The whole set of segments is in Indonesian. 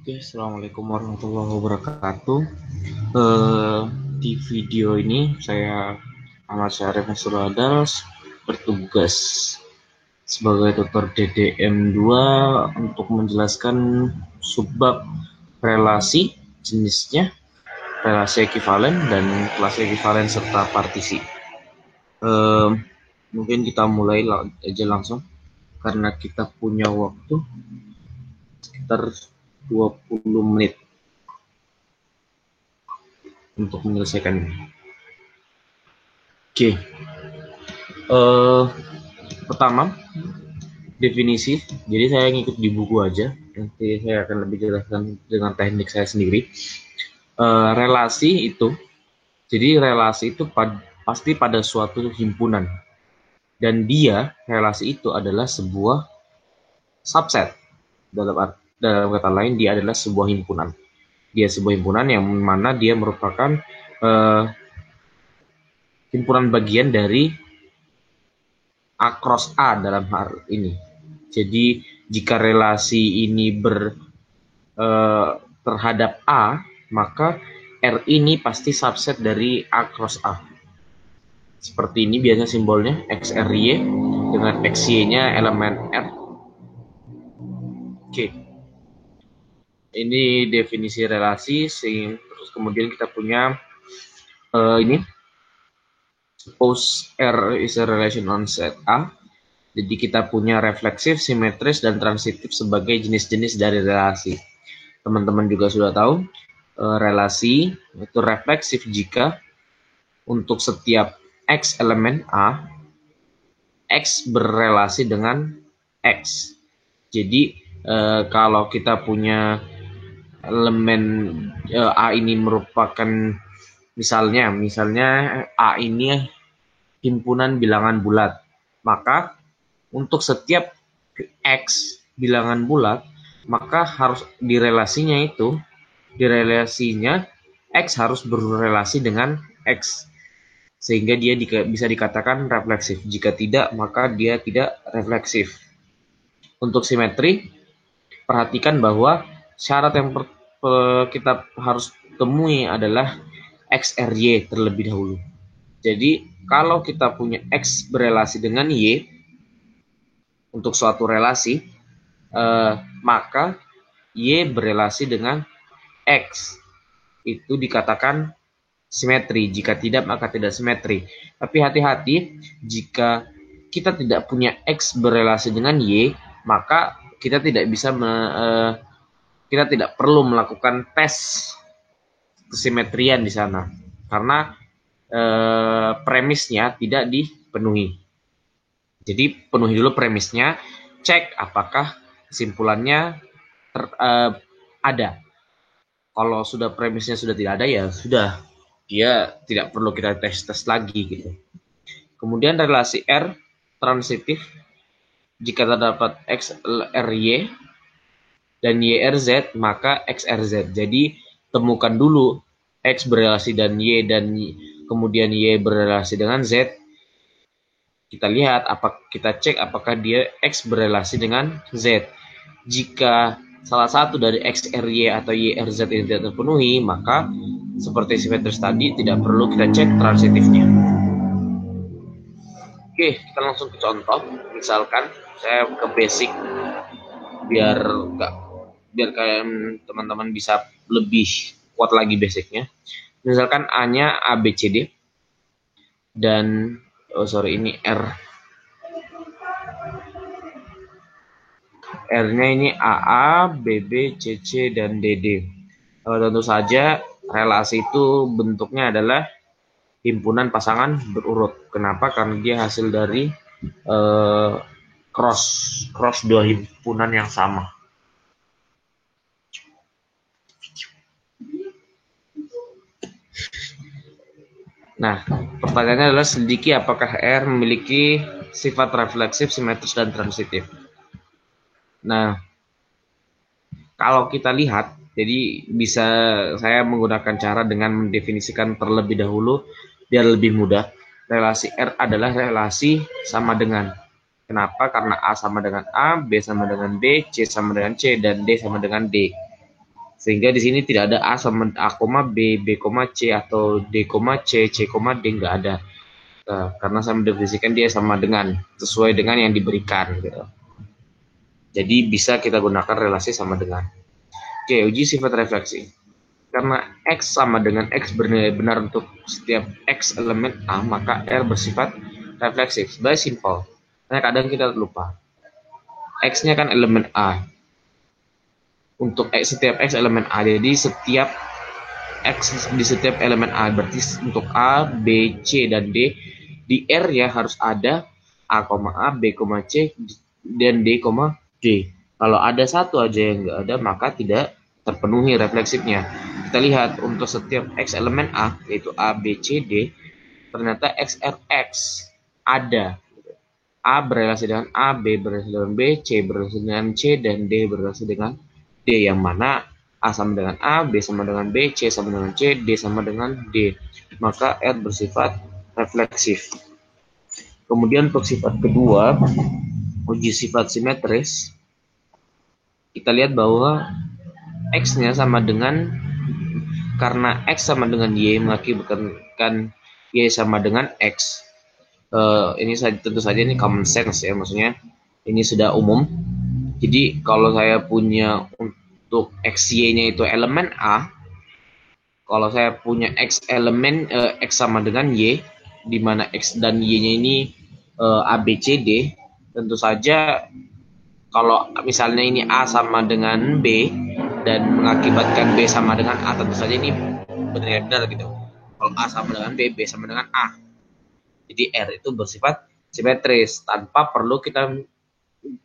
Oke, Assalamualaikum warahmatullahi wabarakatuh. Eh, di video ini saya Ahmad Syarif Nasrul Adals bertugas sebagai tutor DDM 2 untuk menjelaskan subbab relasi, jenisnya, relasi ekuivalen dan kelas ekuivalen serta partisi. Eh, Mungkin kita mulai aja langsung karena kita punya waktu sekitar 20 menit untuk menyelesaikan ini. Oke, pertama definisi. Jadi saya ngikut di buku aja. Nanti saya akan lebih jelaskan dengan teknik saya sendiri. Relasi itu, jadi relasi itu pasti pada suatu himpunan. Dan relasi itu adalah sebuah subset. Dalam kata lain, dia adalah sebuah himpunan. Dia sebuah himpunan yang mana dia merupakan himpunan bagian dari A cross A dalam hal ini. Jadi jika relasi ini terhadap A, maka R ini pasti subset dari A cross A. Seperti ini biasa simbolnya XRY dengan XY-nya elemen R. Oke. Ini definisi relasi, terus kemudian kita punya ini. Suppose R is a relation on set A. Jadi kita punya refleksif, simetris, dan transitif sebagai jenis-jenis dari relasi. Teman-teman juga sudah tahu, relasi itu refleksif jika untuk setiap X elemen A, X berrelasi dengan X. Jadi kalau kita punya elemen A ini merupakan misalnya A ini himpunan bilangan bulat, maka untuk setiap X bilangan bulat, maka harus di relasinya X harus berrelasi dengan X, sehingga dia bisa dikatakan refleksif. Jika tidak, maka dia tidak refleksif. Untuk simetri, perhatikan bahwa syarat yang kita harus temui adalah XRY terlebih dahulu. Jadi kalau kita punya X berrelasi dengan Y untuk suatu relasi, maka Y berrelasi dengan X. Itu dikatakan simetri. Jika tidak, maka tidak simetri. Tapi hati-hati, jika kita tidak punya X berrelasi dengan Y, maka kita tidak bisa kita tidak perlu melakukan tes kesimetrian di sana karena premisnya tidak dipenuhi. Jadi penuhi dulu premisnya, cek apakah kesimpulannya ada. Kalau sudah premisnya sudah tidak ada, ya sudah, dia tidak perlu kita tes lagi gitu. Kemudian relasi R transitif jika terdapat XRY dan YRZ, maka XRZ. Jadi temukan dulu X berrelasi dan Y, dan kemudian Y berrelasi dengan Z. Kita lihat, kita cek apakah dia X berrelasi dengan Z. Jika salah satu dari XRY atau YRZ ini tidak terpenuhi, maka seperti simetris tadi, tidak perlu kita cek transitifnya. Oke, kita langsung ke contoh. Misalkan saya ke basic biar kalian teman-teman bisa lebih kuat lagi basicnya. Misalkan A-nya ABCD dan ini R-nya ini AA, BB, CC, dan DD. Tentu saja relasi itu bentuknya adalah himpunan pasangan berurut. Kenapa? Karena dia hasil dari cross dua himpunan yang sama. Nah, pertanyaannya adalah selidiki apakah R memiliki sifat refleksif, simetris, dan transitif. Nah, kalau kita lihat, jadi bisa saya menggunakan cara dengan mendefinisikan terlebih dahulu biar lebih mudah. Relasi R adalah relasi sama dengan Kenapa? Karena A sama dengan A, B sama dengan B, C sama dengan C, dan D sama dengan D. Sehingga di sini tidak ada A sama A, B, B, C, atau D, C, C, D, nggak ada. Karena saya mendefinisikan dia sama dengan, sesuai dengan yang diberikan. Gitu. Jadi bisa kita gunakan relasi sama dengan. Oke, uji sifat refleksi. Karena X sama dengan X bernilai benar untuk setiap X elemen A, maka R bersifat refleksif. Very simple. Nah, kadang kita lupa. X-nya kan elemen A. Untuk setiap X elemen A. Jadi setiap X di setiap elemen A. Berarti untuk A, B, C, dan D. Di R ya harus ada A, B, C, dan D, D. Kalau ada satu aja yang nggak ada, maka tidak terpenuhi refleksifnya. Kita lihat untuk setiap X elemen A, yaitu A, B, C, D, ternyata XRX ada. A berrelasi dengan A, B berrelasi dengan B, C berrelasi dengan C, dan D berrelasi dengan D. Yang mana A sama dengan A, B sama dengan B, C sama dengan C, D sama dengan D. Maka R bersifat refleksif. Kemudian untuk sifat kedua, uji sifat simetris, kita lihat bahwa X-nya sama dengan, karena X sama dengan Y mengakibatkan Y sama dengan X. Ini tentu saja ini common sense ya, maksudnya ini sudah umum. Jadi kalau saya punya untuk XY-nya itu elemen A, kalau saya punya X elemen X sama dengan Y, di mana X dan Y-nya ini A, B, C, D, tentu saja kalau misalnya ini A sama dengan B dan mengakibatkan B sama dengan A, tentu saja ini benar-benar gitu. Kalau A sama dengan B, B sama dengan A. Jadi R itu bersifat simetris tanpa perlu kita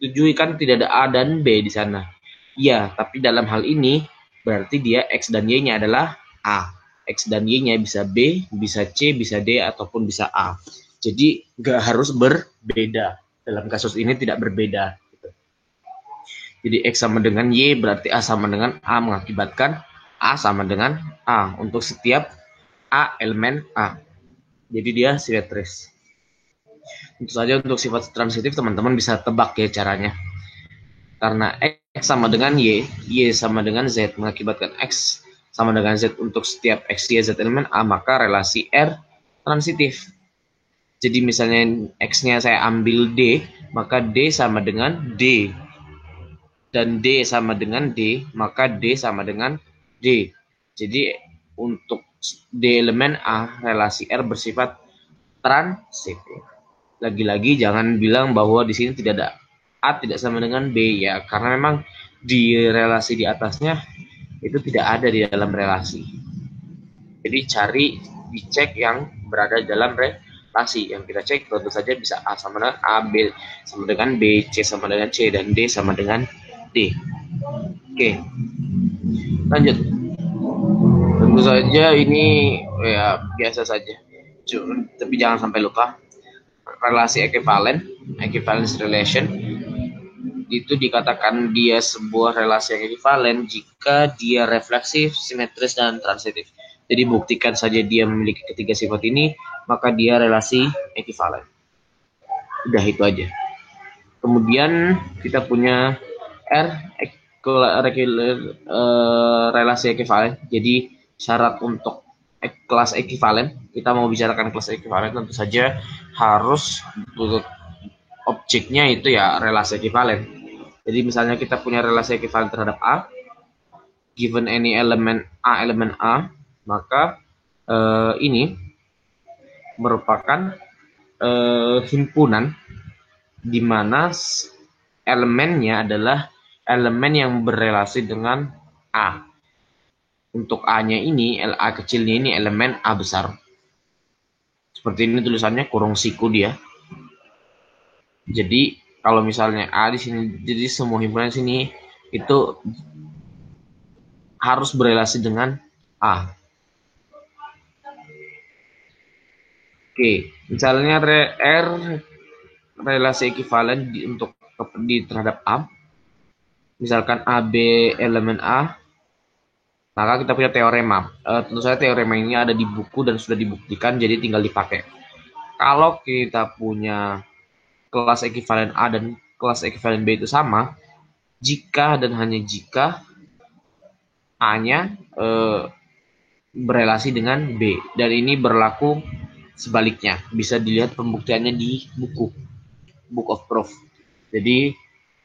tujui, kan tidak ada A dan B di sana. Iya, tapi dalam hal ini berarti dia X dan Y-nya adalah A. X dan Y-nya bisa B, bisa C, bisa D, ataupun bisa A. Jadi nggak harus berbeda. Dalam kasus ini tidak berbeda. Jadi X sama dengan Y berarti A sama dengan A, mengakibatkan A sama dengan A untuk setiap A elemen A. Jadi dia simetris. Tentu saja untuk sifat transitif teman-teman bisa tebak ya caranya. Karena X sama dengan Y, Y sama dengan Z, mengakibatkan X sama dengan Z untuk setiap X, Y, Z elemen A, maka relasi R transitif. Jadi misalnya X-nya saya ambil D, maka D sama dengan D. Dan D sama dengan D, maka D sama dengan D. Jadi untuk D elemen A, relasi R bersifat transitif. Lagi-lagi jangan bilang bahwa di sini tidak ada A tidak sama dengan B ya, karena memang di relasi di atasnya itu tidak ada di dalam relasi. Jadi cari, dicek yang berada di dalam relasi. Yang kita cek tentu saja bisa A sama dengan A, B sama dengan B, C sama dengan C, dan D sama dengan D. Oke, lanjut. Tentu saja ini ya biasa saja, tapi jangan sampai lupa relasi equivalence relation itu dikatakan dia sebuah relasi yang ekivalen jika dia refleksif, simetris, dan transitif. Jadi buktikan saja dia memiliki ketiga sifat ini, maka dia relasi ekivalen. Udah itu aja. Kemudian kita punya R relasi ekivalen. Jadi syarat untuk kelas ekivalen, kita mau bicarakan kelas ekivalen tentu saja harus objeknya itu ya relasi ekivalen. Jadi misalnya kita punya relasi ekivalen terhadap A, given any elemen A, maka ini merupakan himpunan di mana elemennya adalah elemen yang berrelasi dengan A. Untuk A-nya ini, A kecilnya ini elemen A besar. Seperti ini tulisannya kurung siku dia. Jadi kalau misalnya A di sini, jadi semua himpunan sini itu harus berrelasi dengan A. Oke, misalnya R relasi ekivalen untuk terhadap A. Misalkan AB elemen A, maka kita punya teorema. Tentu saja teorema ini ada di buku dan sudah dibuktikan, jadi tinggal dipakai. Kalau kita punya kelas ekivalen A dan kelas ekivalen B itu sama jika dan hanya jika A-nya berelasi dengan B, dan ini berlaku sebaliknya. Bisa dilihat pembuktiannya di book of proof. Jadi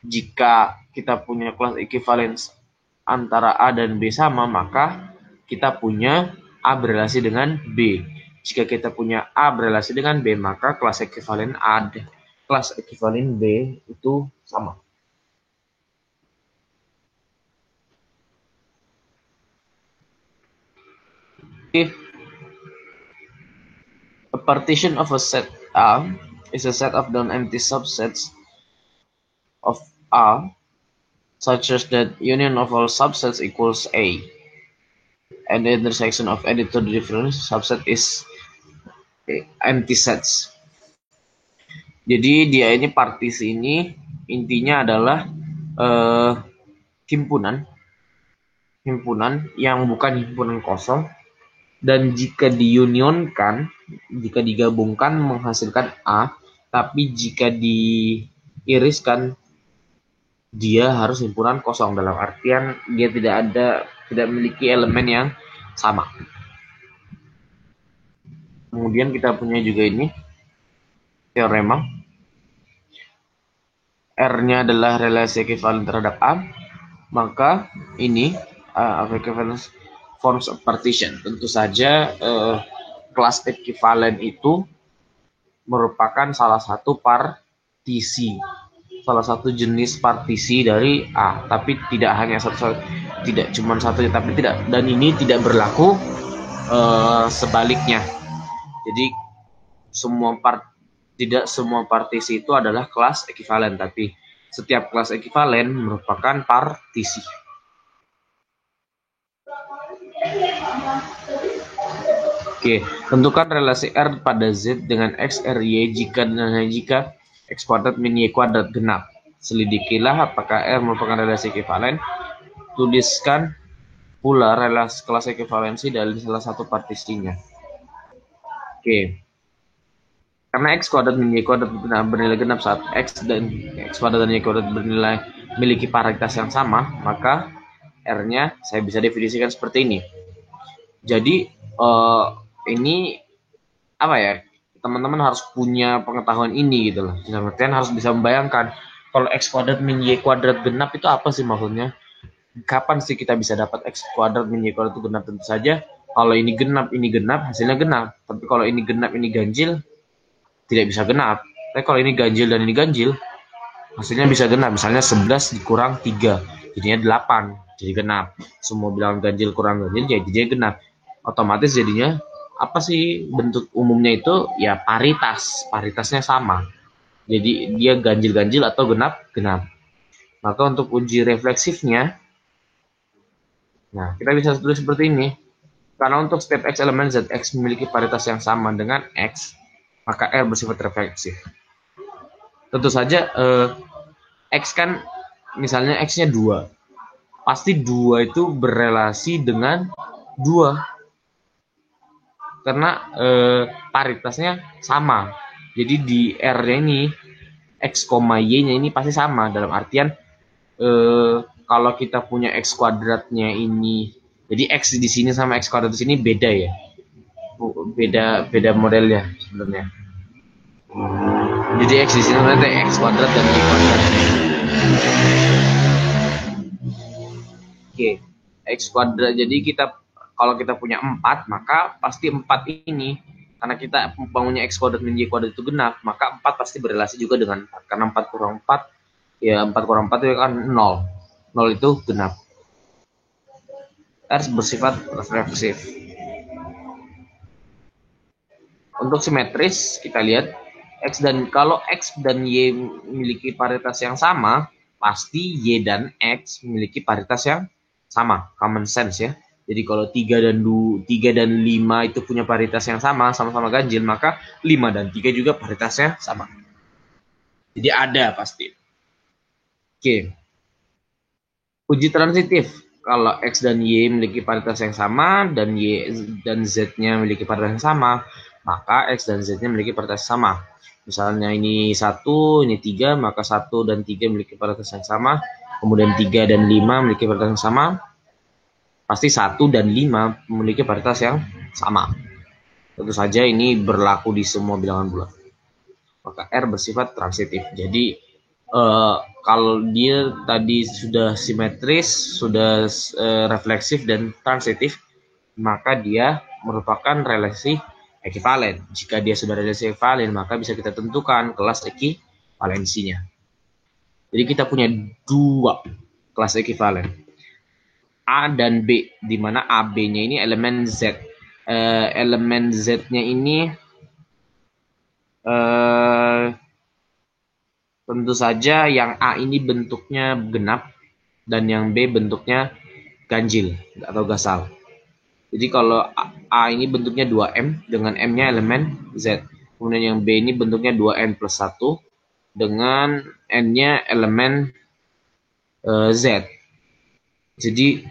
jika kita punya kelas equivalence antara A dan B sama, maka kita punya A berelasi dengan B. Jika kita punya A berelasi dengan B, maka kelas ekivalen A dan kelas ekivalen B itu sama. If a partition of a set A is a set of non-empty subsets of A, such as that union of all subsets equals A, and the intersection of any two different subset is empty sets. Jadi dia ini partisi ini intinya adalah himpunan yang bukan himpunan kosong, dan jika diunionkan, jika digabungkan menghasilkan A, tapi jika diiriskan dia harus himpunan kosong, dalam artian dia tidak memiliki elemen yang sama. Kemudian kita punya juga ini teorema. R-nya adalah relasi ekivalen terhadap A, maka ini equivalence forms of partition. Tentu saja kelas ekivalen itu merupakan salah satu partisi, salah satu jenis partisi dari A, tapi tidak hanya satu, tidak cuma satu, tapi tidak, dan ini tidak berlaku sebaliknya. Jadi tidak semua partisi itu adalah kelas ekivalen, tapi setiap kelas ekivalen merupakan partisi. Oke, tentukan relasi R pada Z dengan X, R, Y jika dan hanya jika X kuadrat min Y kuadrat genap. Selidikilah apakah R merupakan relasi ekivalen. Tuliskan pula relasi kelas ekivalensi dari salah satu partisinya. Oke. Karena X kuadrat min Y kuadrat bernilai genap saat X kuadrat dan Y kuadrat bernilai memiliki paritas yang sama, maka R-nya saya bisa definisikan seperti ini. Jadi ini apa ya? Teman-teman harus punya pengetahuan ini gitu loh. Teman-teman harus bisa membayangkan kalau X kuadrat min Y kuadrat genap itu apa sih maksudnya? Kapan sih kita bisa dapat X kuadrat min Y kuadrat itu genap? Tentu saja kalau ini genap, hasilnya genap. Tapi kalau ini genap, ini ganjil, tidak bisa genap. Tapi kalau ini ganjil dan ini ganjil, hasilnya bisa genap. Misalnya 11 dikurang 3, jadinya 8, jadi genap. Semua bilangan ganjil kurang ganjil, jadinya genap. Otomatis jadinya apa sih bentuk umumnya itu? Ya paritasnya sama. Jadi dia ganjil-ganjil atau genap-genap. Maka untuk uji refleksifnya, nah kita bisa tulis seperti ini. Karena untuk setiap X elemen ZX memiliki paritas yang sama dengan X, maka R bersifat refleksif. Tentu saja X kan misalnya X-nya 2. Pasti 2 itu berelasi dengan 2. Karena paritasnya sama. Jadi di R-nya ini X, Y-nya ini pasti sama. Dalam artian kalau kita punya X kuadratnya ini, jadi X di sini sama X kuadrat di sini beda ya. Beda modelnya sebenarnya. Jadi X di sini nanti X kuadrat dan Y kuadrat. Oke, X kuadrat. Jadi kalau kita punya 4, maka pasti 4 ini, karena kita bangunnya X kuadrat min Y kuadrat itu genap, maka 4 pasti berelasi juga dengan 4. Karena 4 kurang 4, ya 4 kurang 4 itu kan 0. 0 itu genap. R bersifat refleksif. Untuk simetris, kita lihat kalau X dan Y memiliki paritas yang sama, pasti Y dan X memiliki paritas yang sama. Common sense ya. Jadi kalau 3 dan 5 itu punya paritas yang sama-sama ganjil, maka 5 dan 3 juga paritasnya sama. Jadi ada pasti. Oke. Uji transitif. Kalau X dan Y memiliki paritas yang sama dan Y dan Z-nya memiliki paritas yang sama, maka X dan Z-nya memiliki paritas yang sama. Misalnya ini 1, ini 3, maka 1 dan 3 memiliki varietas yang sama, kemudian 3 dan 5 memiliki varietas yang sama, pasti 1 dan 5 memiliki varietas yang sama. Tentu saja ini berlaku di semua bilangan bulat. Maka R bersifat transitif. Jadi kalau dia tadi sudah simetris, sudah refleksif dan transitif, maka dia merupakan relasi ekivalen. Jika dia sudah relasi ekivalen, maka bisa kita tentukan kelas ekivalensinya. Jadi kita punya dua kelas ekivalen, A dan B, di mana AB-nya ini elemen Z. Elemen Z-nya ini tentu saja yang A ini bentuknya genap dan yang B bentuknya ganjil atau gasal. Jadi kalau A ini bentuknya 2M dengan M-nya elemen Z. Kemudian yang B ini bentuknya 2N plus 1 dengan N-nya elemen Z. Jadi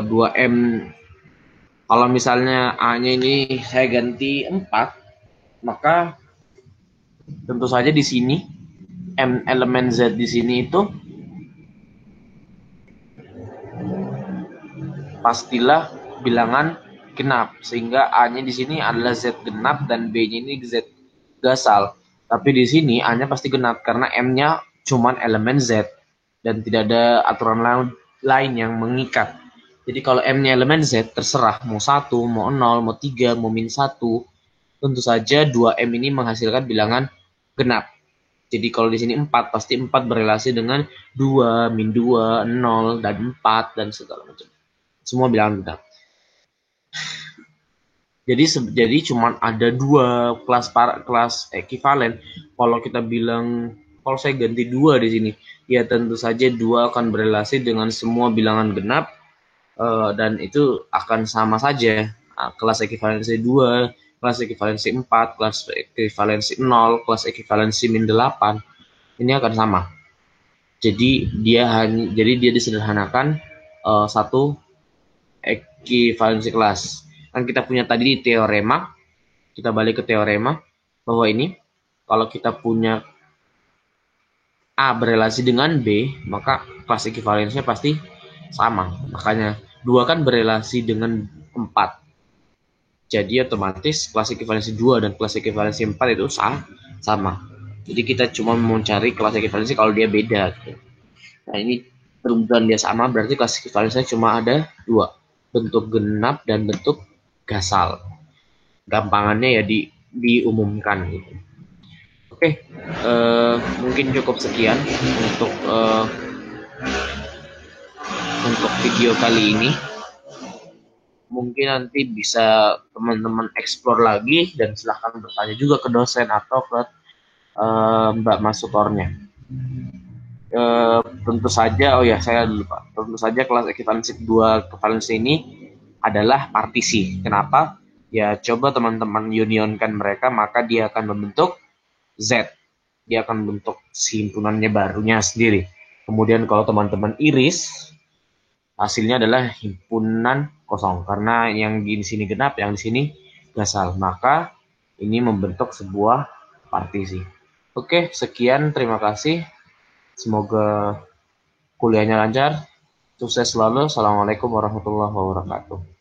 2M, kalau misalnya A-nya ini saya ganti 4, maka tentu saja di sini M elemen Z di sini itu pastilah bilangan genap, sehingga A-nya di sini adalah Z genap dan B-nya ini Z gasal. Tapi di sini A-nya pasti genap karena M-nya cuman elemen Z dan tidak ada aturan lain yang mengikat. Jadi kalau M-nya elemen Z terserah mau 1, mau 0, mau 3, mau min 1. Tentu saja 2M ini menghasilkan bilangan genap. Jadi kalau di sini 4 pasti 4 berelasi dengan 2, min 2, 0 dan 4 dan segala macam. Semua bilangan genap. Jadi cuma ada dua kelas ekivalen. Kalau kita bilang, kalau saya ganti 2 di sini, ya tentu saja 2 akan berelasi dengan semua bilangan genap, dan itu akan sama saja. Kelas ekivalensi 2, kelas ekivalensi 4, kelas ekivalensi 0, kelas ekivalensi min 8, ini akan sama. Jadi dia disederhanakan satu ekivalensi kelas. Kan kita punya tadi teorema, kita balik ke teorema bahwa ini kalau kita punya A berelasi dengan B, maka kelas ekivalensinya pasti sama. Makanya 2 kan berelasi dengan 4. Jadi otomatis kelas ekivalensi 2 dan kelas ekivalensi 4 itu sama. Jadi kita cuma mau cari kelas ekivalensi kalau dia beda. Nah ini berhubungan dia sama, berarti kelas ekivalensinya cuma ada 2. Bentuk genap dan bentuk gasal. Gampangannya ya diumumkan gitu. Oke, mungkin cukup sekian untuk video kali ini. Mungkin nanti bisa teman-teman explore lagi dan silahkan bertanya juga ke dosen atau ke Mbak Masutornya. Tentu saja, saya lupa. Tentu saja kelas ekivalensi 2 ekivalensi ini adalah partisi. Kenapa? Ya coba teman-teman unionkan mereka, maka dia akan membentuk Z. Dia akan membentuk himpunannya barunya sendiri. Kemudian kalau teman-teman iris, hasilnya adalah himpunan kosong. Karena yang di sini genap, yang di sini gasal. Maka ini membentuk sebuah partisi. Oke, sekian. Terima kasih. Semoga kuliahnya lancar. Sukses selalu. Assalamualaikum warahmatullahi wabarakatuh.